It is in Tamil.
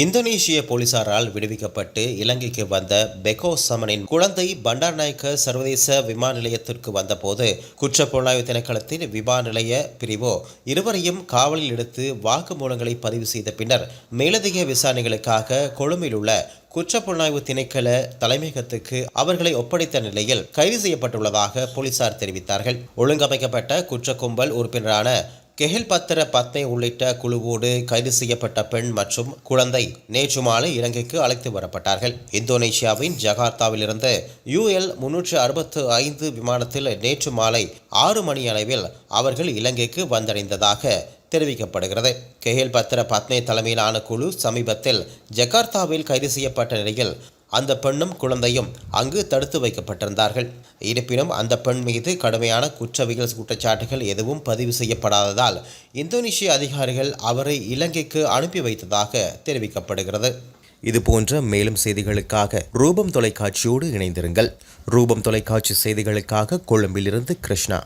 இந்தோனேஷிய போலீசாரால் விடுவிக்கப்பட்டு இலங்கைக்கு வந்த பெகோ சமனின் குழந்தை பண்டார்நாயக்க சர்வதேச விமான நிலையத்திற்கு வந்தபோது குற்றப்புலனாய்வு திணைக்களத்தின் விமான நிலைய பிரிவோ இருவரையும் காவலில் எடுத்து வாக்குமூலங்களை பதிவு செய்த பின்னர் மேலதிக விசாரணைகளுக்காக கொழும்பில் உள்ள குற்றப்புலனாய்வு திணைக்கள தலைமையகத்துக்கு அவர்களை ஒப்படைத்த நிலையில் கைது செய்யப்பட்டுள்ளதாக போலீசார் தெரிவித்தார்கள். ஒழுங்கமைக்கப்பட்ட குற்ற கும்பல் உறுப்பினரான கெஹில் பத்திர பத்மே உள்ளிட்ட குழுவோடு கைது செய்யப்பட்ட பெண் மற்றும் குழந்தை நேற்று மாலை இலங்கைக்கு அழைத்து வரப்பட்டார்கள். இந்தோனேஷியாவின் ஜகார்த்தாவிலிருந்து UL 365 விமானத்தில் நேற்று மாலை 6 மணி அளவில் அவர்கள் இலங்கைக்கு வந்தடைந்ததாக தெரிவிக்கப்படுகிறது. கெஹில் பத்திர பத்மே தலைமையிலான குழு சமீபத்தில் ஜகார்த்தாவில் கைது செய்யப்பட்ட நிலையில் அந்த பெண்ணும் குழந்தையும் அங்கு தடுத்து வைக்கப்பட்டிருந்தார்கள். இருப்பினும் அந்த பெண் மீது கடுமையான குற்றவியல் குற்றச்சாட்டுகள் எதுவும் பதிவு செய்யப்படாததால் இந்தோனேஷிய அதிகாரிகள் அவரை இலங்கைக்கு அனுப்பி வைத்ததாக தெரிவிக்கப்படுகிறது. இதுபோன்ற மேலும் செய்திகளுக்காக ரூபம் தொலைக்காட்சியோடு இணைந்திருங்கள். ரூபம் தொலைக்காட்சி செய்திகளுக்காக கொழும்பிலிருந்து கிருஷ்ணா.